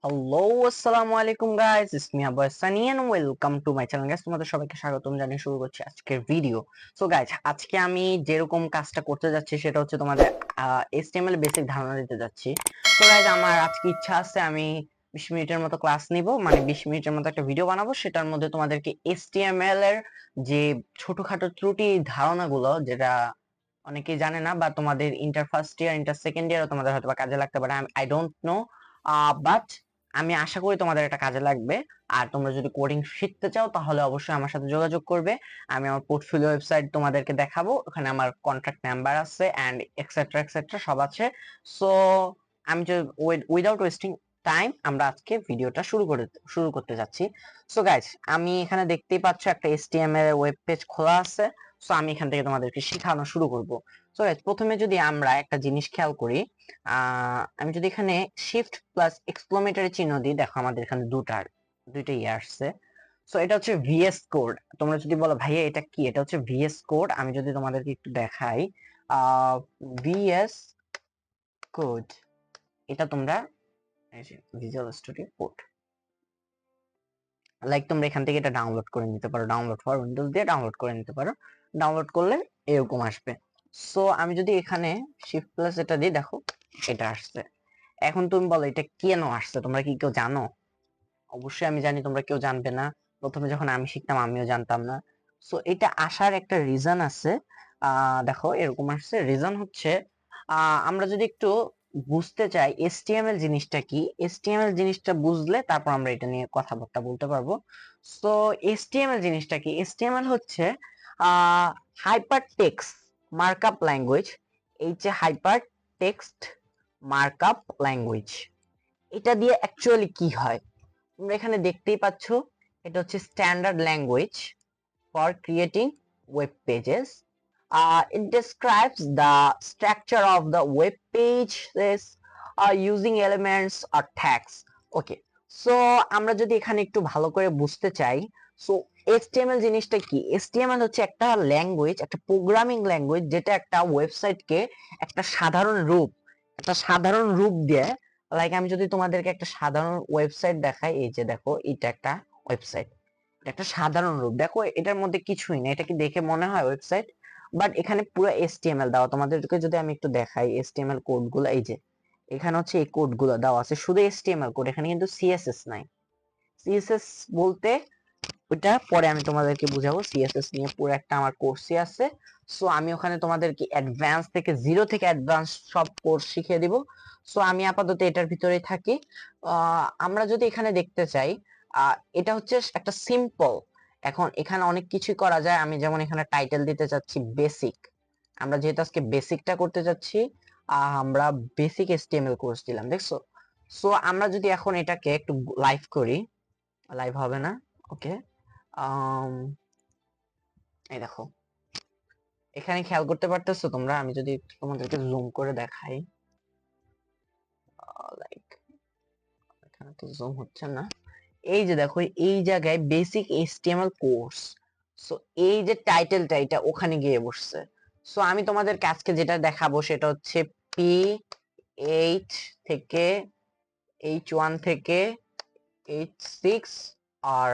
Hello আসসালামু আলাইকুম guys, it's me Abu Sani and welcome to my channel. Guys, তোমাদের সবাইকে স্বাগতম জানিয়ে শুরু করছি আজকের ভিডিও। সো গাইস, আজকে আমি যেরকম কাজটা করতে যাচ্ছি সেটা হচ্ছে তোমাদের HTML বেসিক ধারণা দিতে যাচ্ছি। তো গাইস, আমার আজকে ইচ্ছা আছে আমি 20 মিনিটের মতো ক্লাস নিব, মানে 20 মিনিটের মতো একটা ভিডিও বানাবো। সেটার মধ্যে তোমাদেরকে HTML এর যে ছোটখাটো ত্রুটি ধারণাগুলো, যেটা অনেকেই জানে না, বা তোমাদের inter first year inter second year তোমাদের হয়তো বা কাজে লাগতে পারে, আই ডোন্ট নো, বাট আমি আশা করি তোমাদের এটা কাজে লাগবে। আর তোমরা যদি কোডিং শিখতে চাও তাহলে অবশ্যই আমার সাথে যোগাযোগ করবে। আমি আমার পোর্টফোলিও ওয়েবসাইট তোমাদেরকে দেখাবো, ওখানে আমার কন্ট্যাক্ট নাম্বার আছে এন্ড এক্সেট্রা এক্সেট্রা সব আছে। সো আমি যে উইদাউট ওয়েস্টিং টাইম আমরা আজকে ভিডিওটা শুরু করতে যাচ্ছি। সো গাইস, আমি এখানে দেখতেই পাচ্ছ একটা HTML এর ওয়েব পেজ খোলা আছে। সো আমি এখান থেকে তোমাদেরকে শেখানো শুরু করব। সো গাইস, প্রথমে যদি আমরা একটা জিনিস খেয়াল করি, আমি যদি এখানে শিফট প্লাস এক্সক্লেমেটরি চিহ্ন দিই, দেখো আমাদের এখানে দুইটাই আসছে। সো এটা হচ্ছে ভিএস কোড। তোমরা যদি বলো ভাইয়া এটা কি, এটা হচ্ছে ভিএস কোড। আমি যদি তোমাদেরকে একটু দেখাই, ভিএস কোড, এটা তোমরা ভিজুয়াল স্টুডিও কোড, লাইক তোমরা এখান থেকে এটা ডাউনলোড করে নিতে পারো, ডাউনলোড ফর উইন্ডোজ দিয়ে ডাউনলোড করে নিতে পারো। ডাউনলোড করলে এরকম আসবে। সো আমি যদি এখানে শিফট প্লাস এটা দিই, দেখো এটা আসছে। এখন তুমি বলো এটা কেন আসছে, তোমরা কি কেউ জানো? অবশ্যই আমি জানি তোমরা কেউ জানবে না। প্রথমে যখন আমি শিখতাম আমিও জানতাম না। সো এটা আসার একটা রিজন আছে। দেখো এরকম আসছে। রিজন হচ্ছে আমরা যদি একটু বুঝতে চাই HTML জিনিসটা কি, HTML জিনিসটা বুঝলে তারপর আমরা এটা নিয়ে কথাবার্তা বলতে পারবো। সো HTML জিনিসটা কি? HTML হচ্ছে হাইপার টেক্সট মার্কআপ ল্যাঙ্গুয়েজ। এই যে হাইপার টেক্সট মার্কআপ ল্যাঙ্গুয়েজ, এটা দিয়ে অ্যাকচুয়ালি কি হয় তোমরা এখানে দেখতেই পাচ্ছ। এটা হচ্ছে standard language for creating web pages. It describes the structure of the web pages using elements or tags. Okay, so আমরা যদি এখানে একটু ভালো করে বুঝতে চাই, সো HTML জিনিসটা কি? HTML হচ্ছে একটা ল্যাঙ্গুয়েজ, একটা প্রোগ্রামিং ল্যাঙ্গুয়েজ, যেটা একটা ওয়েবসাইটকে একটা সাধারণ রূপ দিয়ে, লাইক আমি যদি তোমাদেরকে একটা সাধারণ ওয়েবসাইট দেখাই, এই যে দেখো এটা একটা ওয়েবসাইট, একটা সাধারণ রূপ। দেখো এটার মধ্যে কিছুই নেই, এটা কি দেখে মনে হয় ওয়েবসাইট? বাট এখানে পুরো HTML দেওয়া। তোমাদেরকে যদি আমি একটু দেখাই HTML কোডগুলো, এই যে এখানে হচ্ছে এই কোডগুলো দেওয়া আছে, শুধু HTML কোড, এখানে কিন্তু CSS নাই। CSS বলতে ওটা পরে আমি তোমাদেরকে বুঝাবো। CSS নিয়ে পুরো একটা আমার কোর্সই আছে। সো আমি ওখানে তোমাদেরকে অ্যাডভান্স থেকে, জিরো থেকে অ্যাডভান্স সব কোর্স শিখিয়ে দিব। সো আমি আপাতত এটার ভিতরেই থাকি। আমরা যদি এখানে দেখতে চাই, এটা হচ্ছে একটা সিম্পল। এখন এখানে অনেক কিছুই করা যায়। আমি যেমন এখানে টাইটেল দিতে চাচ্ছি বেসিক। আমরা যেহেতু আজকে বেসিকটা করতে যাচ্ছি, আমরা বেসিক HTML কোর্স দিলাম, দেখছো? সো আমরা যদি এখন এটাকে একটু লাইভ করি, লাইভ হবে না, ওকে। আম, এই দেখো এখানে খেয়াল করতে পারতেছো তোমরা, আমি যদি একটু তোমাদেরকে জুম করে দেখাই, লাইক এখানে তো জুম হচ্ছে না। এই যে দেখো এই জায়গায় বেসিক HTML কোর্স, সো এই যে টাইটেলটা এটা ওখানে গিয়ে বসছে। সো আমি তোমাদেরকে আজকে যেটা দেখাবো সেটা হচ্ছে P8 থেকে H1 থেকে H6, আর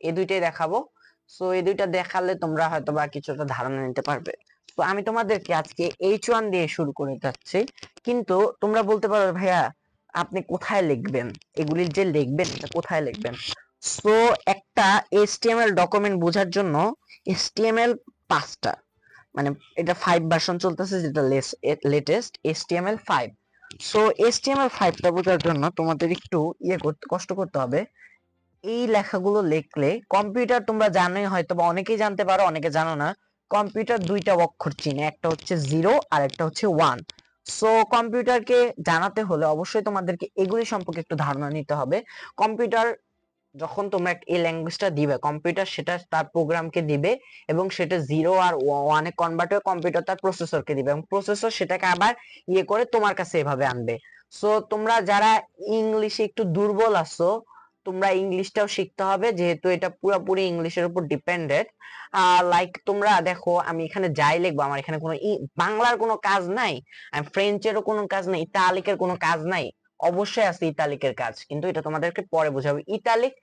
এই দুইটাই দেখাবো। সো এই দুইটা দেখালে তোমরা হয়তো বা কিছুটা ধারণা নিতে পারবে। তো আমি তোমাদেরকে আজকে H1 দিয়ে শুরু করে যাচ্ছি। কিন্তু তোমরা বলতে পারো ভাইয়া আপনি কোথায় লিখবেন, এগুলি যে লিখবেন এটা কোথায় লিখবেন? সো একটা HTML ডকুমেন্ট বোঝার জন্য HTML 5টা, মানে এটা 5 ভার্সন চলতেছে, যেটা লেটেস্ট HTML 5। সো HTML 5টা বোঝার জন্য তোমাদের একটু কষ্ট করতে হবে। এই লেখাগুলো লিখলে কম্পিউটার, তোমরা জানোই হয়তো বা অনেকেই জানতে পারো অনেকে জানো না, কম্পিউটার দুইটা অক্ষর চিনে, একটা হচ্ছে 0 আর একটা হচ্ছে 1। সো কম্পিউটারকে জানাতে হলে অবশ্যই তোমাদেরকে এগুলি সম্পর্কে একটু ধারণা নিতে হবে। কম্পিউটার যখন তোমরা এই ল্যাঙ্গুয়েজটা দিবে, কম্পিউটার সেটা তার প্রোগ্রামকে দিবে এবং সেটা 0 আর 1 এ কনভার্ট হয়ে কম্পিউটার তার প্রসেসরকে দিবে এবং প্রসেসর সেটাকে আবার ইয়ে করে তোমার কাছে এভাবে আনবে। সো তোমরা যারা ইংলিশে একটু দুর্বল আছো, তোমরা ইংলিশটাও শিখতে হবে, যেহেতু এটা পুরোপুরি ইংলিশের উপর ডিপেন্ডেন্ট। লাইক তোমরা দেখো আমি এখানে যাই লিখবো, আমার এখানে কোনো বাংলার কোনো কাজ নাই, ফ্রেঞ্চেরও কোনো কাজ নাই, ইতালিকের কোনো কাজ নাই, অবশ্যই আছে ইতালিকের কাজ, কিন্তু এটা তোমাদেরকে পরে বোঝাবো। ইতালিক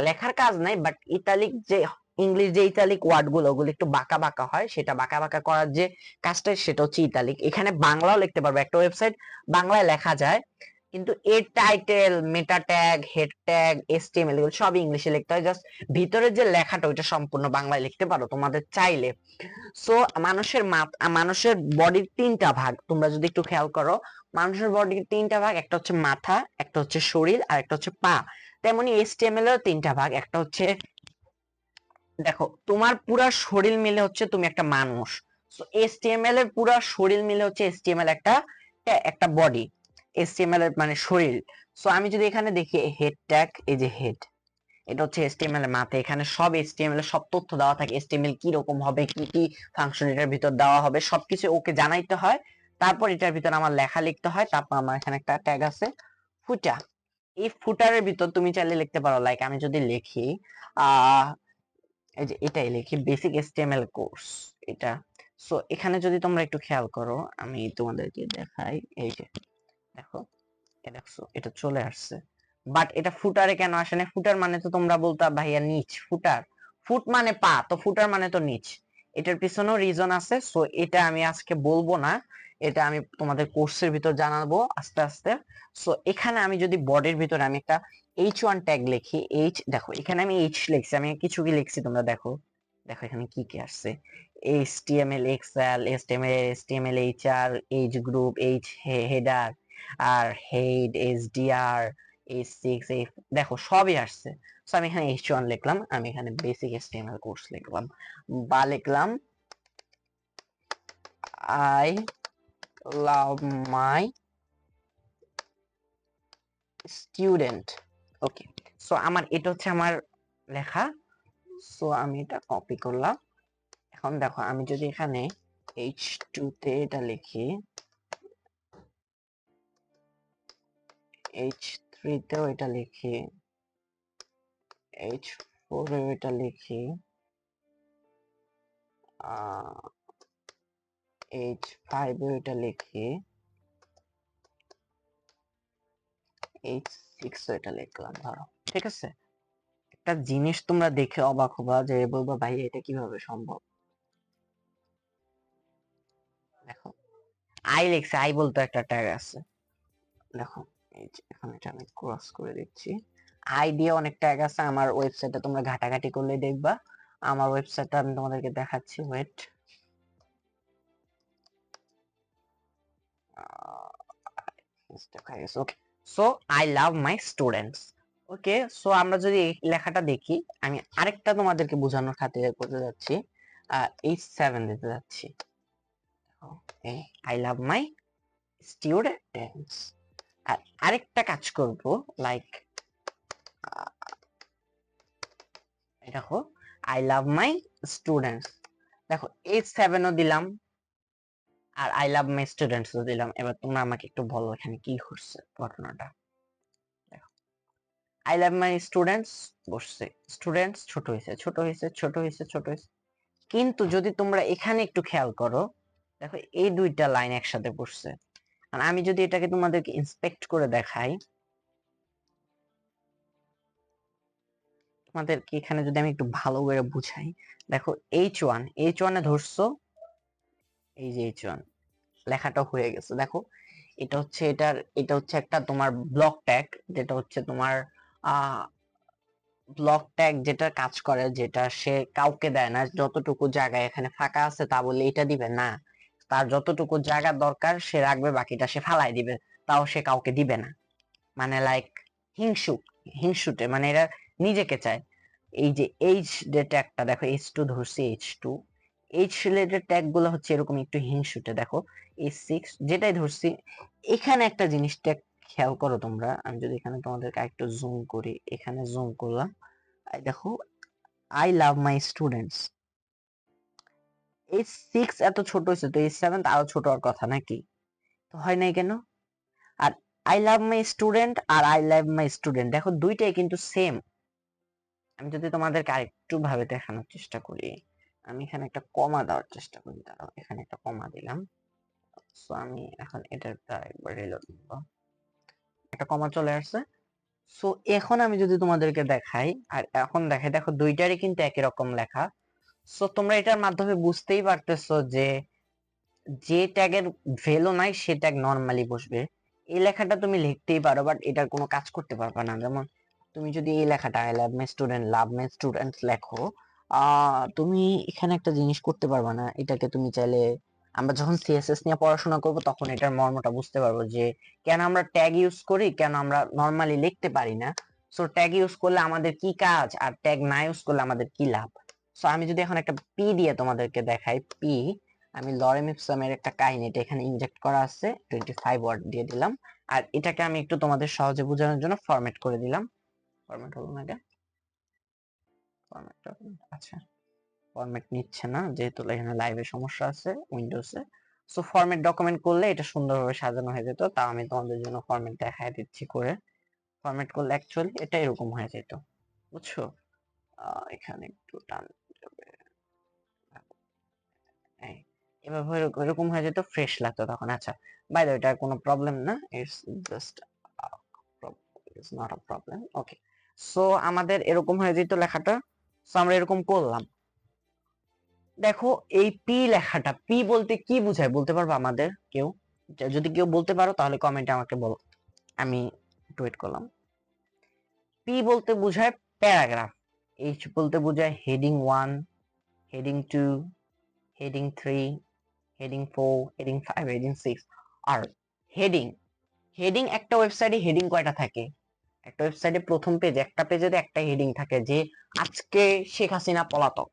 লেখার কাজ নাই, বাট ইতালিক যে ইংলিশ যে ইতালিক ওয়ার্ড গুলো ওগুলো একটু বাঁকা বাঁকা হয়, সেটা বাঁকা বাঁকা করার যে কাজটা সেটা হচ্ছে ইতালিক। এখানে বাংলাও লিখতে পারবে, একটা ওয়েবসাইট বাংলায় লেখা যায়, কিন্তু এর টাইটেল, মেটা ট্যাগ, হেড ট্যাগ, এসটিএমএল এগুলো সব ইংলিশে লিখতে হয়। জাস্ট ভিতরের যে লেখাটা ওইটা সম্পূর্ণ বাংলায় লিখতে পারো তোমাদের চাইলে। সো মানুষের বডির তিনটা ভাগ, তোমরা যদি একটু খেয়াল করো, মানুষের বডির তিনটা ভাগ, একটা হচ্ছে মাথা, একটা হচ্ছে শরীর, আর একটা হচ্ছে পা। তেমনি এসটিএমএল এর তিনটা ভাগ, একটা হচ্ছে, দেখো তোমার পুরা শরীর মিলে হচ্ছে তুমি একটা মানুষ। সো এসটিএমএল এর পুরা শরীর মিলে হচ্ছে এসটিএমএল একটা একটা বডি, এসটিএমএল এর মানে শরীর। সো আমি যদি এখানে দেখি হেড ট্যাগ, এই যে হেড, এটা হচ্ছে এসটিএমএল এর মাথা। এখানে সব এসটিএমএল এর সব তথ্য দেওয়া থাকে, এসটিএমএল কি রকম হবে, কি কি ফাংশন এটার ভিতর দেওয়া হবে, সবকিছু ওকে জানাইতে হয়। তারপর এটার ভিতর আমার লেখা লিখতে হয়। তারপর আমার এখানে একটা ট্যাগ আছে ফুটা। এই ফুটারের ভিতর তুমি চাইলে লিখতে পারো, লাইক আমি যদি লিখি আহ এই যে এটাই লিখি বেসিক এসটিএমএল কোর্স এটা। সো এখানে যদি তোমরা একটু খেয়াল করো, আমি তোমাদেরকে দেখাই, এই যে দেখো, দেখছো এটা চলে আসছে। বাট এটা ফুটারে কেন আসে না? ফুটার মানে তো তোমরা বলতা ভাইয়া নিচ, ফুটার, ফুট মানে পা, তো ফুটার মানে তো নিচ। এটার পিছনেও রিজন আছে, সো এটা আমি আজকে বলবো না, এটা আমি তোমাদের কোর্সের ভিতর জানাবো আস্তে আস্তে। সো এখানে আমি যদি বডির ভিতরে আমি একটা H1 ট্যাগ লিখি, এইচ, দেখো এখানে আমি এইচ লিখছি, আমি কিছু কি লিখছি তোমরা দেখো, দেখো এখানে কি কি আসছে, HTML Excel, HTML HR, H group, H header, আর হেড, এসডিআর, H6, দেখো সবই আসছে। সো আমি এখানে H1 লিখলাম, আমি এখানে বেসিক HTML কোর্স লিখলাম, বা লিখলাম I love my student. Okay, so আমার এটা হচ্ছে আমার লেখা। সো আমি এটা কপি করলাম। এখন দেখো আমি যদি এখানে H2 তে এটা লিখি, H3 তেও এটা লিখি, H4 এও এটা লিখি, H5 এও এটা লিখি, H6 ও এটা লিখলাম ধরো, ঠিক আছে। একটা জিনিস তোমরা দেখে অবাক হবা, যে বলবা ভাই এটা কিভাবে সম্ভব। দেখো আই লিখছে, আই বলতে একটা ট্যাগ আছে, দেখো এই যে এখন এটা আমি ক্রস করে দিচ্ছি। আই দিয়ে অনেক ট্যাগ আছে, আমার ওয়েবসাইটে তোমরা ঘাটাঘাটি করলে দেখবা। আমার ওয়েবসাইটটা আমি তোমাদেরকে দেখাচ্ছি, wait. Okay, so I love my students. Okay, so আমরা যদি এই লেখাটা দেখি, আমি আরেকটা তোমাদেরকে বোঝানোর খাতিরে করতে যাচ্ছি, H7 দিতে যাচ্ছি, আই লাভ মাই স্টুডেন্টস। আর আরেকটা কাজ করব, লাইক দেখো আই লাভ মাই স্টুডেন্টস, দেখো H7 ও দিলাম, আর আই লাভ মাই স্টুডেন্টস ও দিলাম। এবার তোমরা আমাকে একটু বলো এখানে কি ঘটছে ঘটনাটা। দেখো আই লাভ মাই স্টুডেন্টস বসছে, স্টুডেন্টস ছোট হয়েছে, ছোট হয়েছে, ছোট হয়েছে, ছোট হয়েছে। কিন্তু যদি তোমরা এখানে একটু খেয়াল করো, দেখো এই দুইটা লাইন একসাথে বসছে। আর আমি যদি এটাকে তোমাদেরকে ইন্সপেক্ট করে দেখাই, তোমাদেরকে এখানে যদি আমি একটু ভালো করে বুঝাই, দেখো H1 এ ধরছো, এই যে H1 লেখাটা হয়ে গেছে, দেখো এটা হচ্ছে এটা হচ্ছে একটা তোমার ব্লক ট্যাগ, যেটা হচ্ছে তোমার ব্লক ট্যাগ যেটা কাজ করে, যেটা সে কাউকে দেয় না, যতটুকু জায়গা এখানে ফাঁকা আছে তা বলে এটা দিবে না, তার যতটুকু জায়গা দরকার সে রাখবে, বাকিটা সে ফালাই দিবে, তাও সে কাউকে দিবে না। মানে লাইক হিংসুক, হিংসুটে, মানে এরা নিজেকে চায়। এই যে এইচ যে ট্যাগটা দেখো, H2 ধরছি, H2 এইচ রিলেটেড ট্যাগ গুলো হচ্ছে এরকম একটু হিংসুটে। দেখো H6 যেটাই ধরছি, এখানে একটা জিনিসটা খেয়াল করো তোমরা, আমি যদি এখানে তোমাদেরকে একটু জুম করি, এখানে জুম করলাম, এই দেখো I love my students, H6 এত ছোট হয়েছে, তো H7 আরো ছোট হওয়ার কথা নাকি? তো হয় নাই কেন? আর আই লাভ মাই স্টুডেন্ট আর আই লাভ মাই স্টুডেন্ট, দেখো দুইটাই কিন্তু সেম। আমি যদি তোমাদেরকে আরেকটু ভাবে দেখানোর চেষ্টা করি, আমি এখানে একটা কমা দেওয়ার চেষ্টা করি, দাঁড়াও এখানে একটা কমা দিলাম। সো আমি এখন এটার একবার রিলোড করব, একটা কমা চলে আসছে। সো এখন আমি যদি তোমাদেরকে দেখাই, আর এখন দেখাই, দেখো দুইটারই কিন্তু একই রকম লেখা। সো তোমরা এটার মাধ্যমে বুঝতেই পারতেছো যে যে ট্যাগের ভ্যালু নাই সে ট্যাগ নরমালি বসবে। এই লেখাটা তুমি লিখতেই পারো, বাট এটার কোনো কাজ করতে পারবে না। যেমন তুমি যদি এই লেখাটা I love my student, love my students লেখো, তুমি এখানে একটা জিনিস করতে পারবে না। এটাকে তুমি চাইলে, আমরা যখন সিএসএস নিয়ে পড়াশোনা করব তখন এটার মর্মটা বুঝতে পারবো যে কেন আমরা ট্যাগ ইউজ করি, কেন আমরা নরমালি লিখতে পারি না। সো ট্যাগ ইউজ করলে আমাদের কি কাজ, আর ট্যাগ না ইউজ করলে আমাদের কি লাভ। সো আমি যদি এখন একটা পি দিয়ে তোমাদেরকে দেখাই, পি, আমি লরেম ইপসামের একটা কাহিনী এটা এখানে ইনজেক্ট করা আছে, 25 ওয়ার্ড দিয়ে দিলাম। আর এটাকে আমি একটু তোমাদের সহজে বোঝানোর জন্য ফরম্যাট করে দিলাম। ফরম্যাট হলো না এটা, ফরম্যাট, আচ্ছা ফরম্যাট নিচ্ছে না যেহেতু এখানে লাইভে সমস্যা আছে উইন্ডোজে। সো ফরম্যাট ডকুমেন্ট করলে এটা সুন্দরভাবে সাজানো হয়ে যেত, তাও আমি তোমাদের জন্য ফরম্যাট দেখায় দিচ্ছি করে। ফরম্যাট করলে অ্যাকচুয়ালি এটা এরকম হয়ে যেত, বুঝছো? এখানে একটু টান যাবে, এভাবে এরকম হয়ে যেত, ফ্রেশ লাগতো তখন। আচ্ছা, বাই দ্য ওয়ে এটা কোনো প্রবলেম না, it's just it's not a problem. Okay, so আমাদের এরকম হয়ে যেত লেখাটা। সো আমরা এরকম করলাম। দেখো এই পি লেখাটা, পি বলতে কি বোঝায় বলতে পারবো আমাদের কেউ? যদি কেউ বলতে পারো তাহলে কমেন্টে আমাকে বলো, আমি একটু ওয়েট করলাম। পি বলতে বোঝায় প্যারাগ্রাফ, এইচ বলতে বোঝায় heading 1, heading 2, heading 3, heading 4, heading 5, heading 6। আর হেডিং, হেডিং একটা ওয়েবসাইটে হেডিং কয়টা থাকে? একটা ওয়েবসাইটে প্রথম পেজ, একটা পেজে একটা হেডিং থাকে যে আজকে শেখ হাসিনা পলাতক,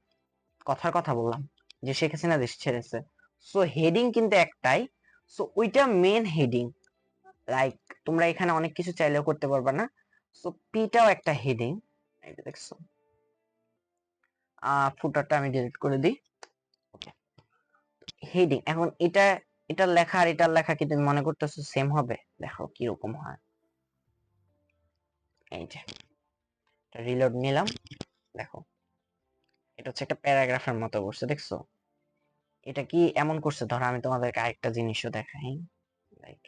কথার কথা বললাম যে শেখ হাসিনা দেশ ছেড়েছে। সো হেডিং কিন্তু একটাই, সো ওইটা মেন হেডিং। লাইক তোমরা এখানে অনেক কিছু চাইলেও করতে পারবে না। সো পিটাও একটা হেডিং, এই যে দেখছো। ফুটারটা আমি ডিলিট করে দিই। ওকে, হেডিং। এখন এটা, এটার লেখা আর এটার লেখা কি তুমি মনে করতেছো সেম হবে? দেখো কি রকম হয়। এই যে রিলোড নিলাম, দেখো এটা হচ্ছে একটা প্যারাগ্রাফের মতো বসছে, দেখছো? এটা কি এমন করছে, ধরো আমি তোমাদেরকে আরেকটা জিনিসও দেখাই। লাইক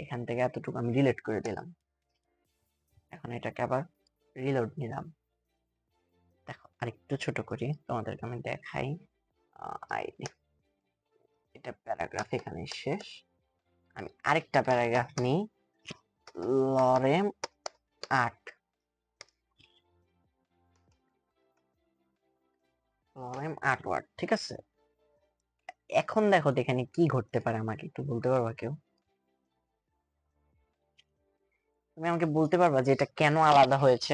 এখান থেকে এতটুকু আমি ডিলিট করে দিলাম, এখন এটাকে আবার রিলোড নিলাম। দেখো আরেকটু ছোট করি তোমাদেরকে আমি দেখাই। আইডি, এটা প্যারাগ্রাফ এখানে শেষ। আমি আরেকটা প্যারাগ্রাফ নিই, লরেম 8, লরেম 8 ওয়ার্ড, ঠিক আছে? এখন দেখো এখানে কি ঘটতে পারে, আমাকে একটু বলতে পারবা কেউ? তুমি আমাকে বলতে পারবা যে এটা কেন আলাদা হয়েছে?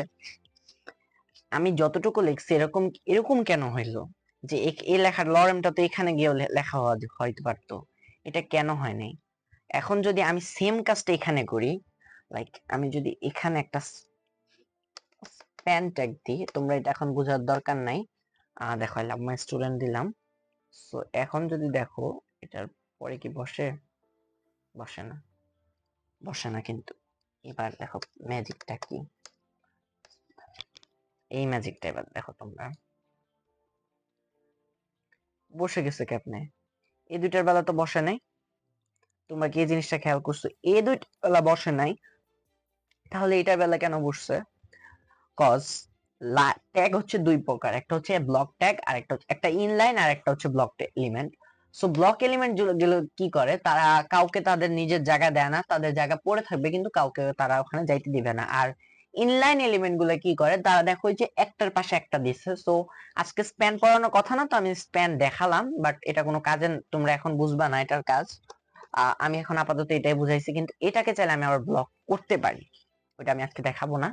আমি যতটুকু লিখছি এরকম, এরকম কেন হইলো যে এই লেখার লরেমটা তো এখানে গিয়ে লেখা হইতে পারতো, এটা কেন হয় নাই? এখন যদি আমি সেম কাজটা এখানে করি, লাইক আমি যদি এখানে একটা স্প্যান ট্যাগ দিই, তোমরা এটা এখন বোঝার দরকার নাই। দেখো আই লাভ মাই স্টুডেন্ট দিলাম। সো এখন যদি দেখো এটার পরে কি বসে? বসে না, বসে না কিন্তু। এবার দেখো ম্যাজিকটা কি, এই ম্যাজিকটা এবার দেখো তোমরা, বসে গেছে কেমনে? এই দুইটার বেলা তো বসে নাই। তোমরা কি এই জিনিসটা খেয়াল করছো? এই দুইটার বেলা বসে নাই, তাহলে এটার বেলা কেন বসছে? কজ ট্যাগ হচ্ছে দুই প্রকার, একটা হচ্ছে ব্লক ট্যাগ আর একটা ইনলাইন আর একটা হচ্ছে block element. So block element গুলো কি করে, তারা কাউকে তাদের নিজের জায়গা দেয় না, তাদের জায়গা পড়ে থাকবে কিন্তু কাউকে তারা ওখানে যাইতে দিবে না। আর ইনলাইন এলিমেন্ট গুলো কি করে, তারা দেখো যে একটার পাশে একটা দিচ্ছে। সো আজকে স্প্যান পড়ানোর কথা না, তো আমি স্প্যান দেখালাম, বাট এটা কোনো কাজে তোমরা এখন বুঝবা না এটার কাজ। আমি এখন আপাতত এটাই বুঝাইছি, কিন্তু এটাকে চাইলে আমি আবার ব্লক করতে পারি, ওটা আমি আজকে দেখাবো না।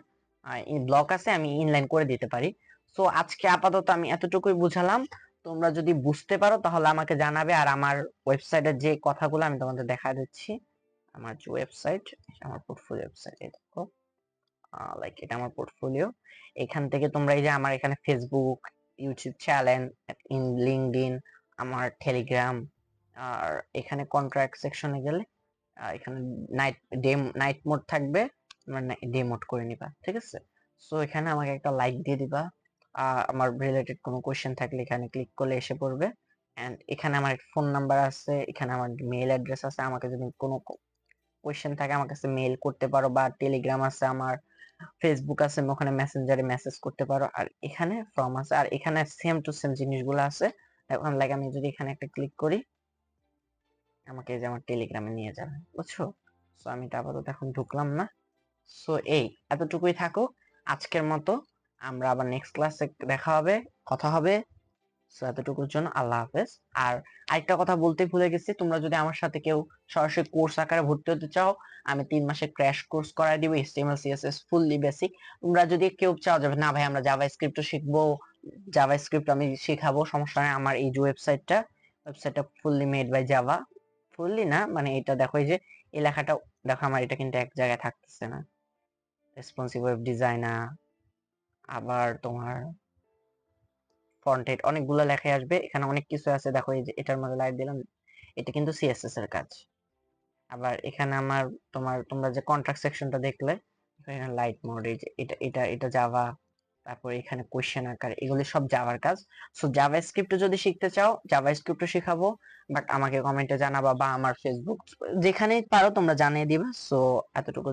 ব্লক আছে, আমি ইনলাইন করে দিতে পারি। সো আজকে আপাতত আমি এতটুকুই বুঝালাম। তোমরা যদি বুঝতে পারো তাহলে আমাকে জানাবে। আর আমার ওয়েবসাইটের যে কথাগুলো আমি তোমাদের দেখা দিচ্ছি, আমার যে ওয়েবসাইট, আমার পোর্টফোলিও ওয়েবসাইট, এই দেখো, লাইক এটা আমার পোর্টফোলিও। এখান থেকে তোমরা এই যে আমার এখানে ফেসবুক, ইউটিউব চ্যানেল, লিঙ্কডইন, আমার টেলিগ্রাম, আর এখানে কন্ট্রাক্ট সেকশনে গেলে এখানে নাইট মোড থাকবে, তোমরা ডে মোড করে নিবা, ঠিক আছে? সো এখানে আমাকে একটা লাইক দিয়ে দিবা। আমার রিলেটেড কোনো কোশ্চেন থাকলে এখানে ক্লিক করলে এসে পড়বে। এন্ড এখানে আমার ফোন নাম্বার আছে, এখানে আমার মেইল অ্যাড্রেস আছে, আমাকে যদি কোনো কোয়েশ্চেন থাকে আমার কাছে মেইল করতে পারো, বা টেলিগ্রাম আছে আমার, ফেসবুক আছে, ওখানে মেসেঞ্জারে মেসেজ করতে পারো। আর এখানে ফর্ম আছে, আর এখানে সেম টু সেম জিনিসগুলো আছে। এখন লাইক আমি যদি এখানে একটা ক্লিক করি, আমাকে এই যে আমার টেলিগ্রামে নিয়ে যাবে, বুঝছো? সো আমি এটা আপাতত এখন ঢুকলাম না। সো এই এতটুকুই থাকুক আজকের মতো, আমরা আবার নেক্সট ক্লাসে দেখা হবে, কথা হবে। সো এতটুকুর জন্য আল্লাহ হাফেজ। আর আরেকটা কথা বলতে ভুলে গেছি, তোমরা যদি আমার সাথে কেউ সরাসরি কোর্স আকারে ভর্তি হতে চাও, আমি 3 মাসের ক্র্যাশ কোর্স করাই দিব, HTML CSS ফুললি বেসিক। তোমরা যদি কেউ চাও যাবে না ভাই আমরা জাভাস্ক্রিপ্ট শিখবো, জাভাস্ক্রিপ্ট আমি শেখাবো, সমস্যা নেই। আমার এই যে ওয়েবসাইটটা fully made by Java, fully না মানে এটা দেখো, এই যে এই লেখাটা দেখো, আমার এটা কিন্তু এক জায়গায় থাকতেছে না, রেসপন্সিভ ওয়েব ডিজাইনার, আবার তোমার ফন্টেড অনেকগুলো লেখাই আসবে, এখানে অনেক কিছু আছে। দেখো এই যে এটার মধ্যে লাইট দিলাম, এটা কিন্তু সিএসএস এর কাজ। আবার এখানে আমার তোমরা যে কন্ট্রাক্ট সেকশনটা দেখলে, এখানে লাইট মোড, এই যে এটা জাভা। তারপর এখানে কোশ্চেন আকার, এগুলি সব জাভার কাজ। সো জাভাস্ক্রিপ্ট যদি শিখতে চাও, জাভাস্ক্রিপ্ট শেখাবো, বাট আমাকে কমেন্টে জানাবা, বা আমার ফেসবুক যেখানেই পারো তোমরা জানিয়ে দিবা। সো এতটুকু।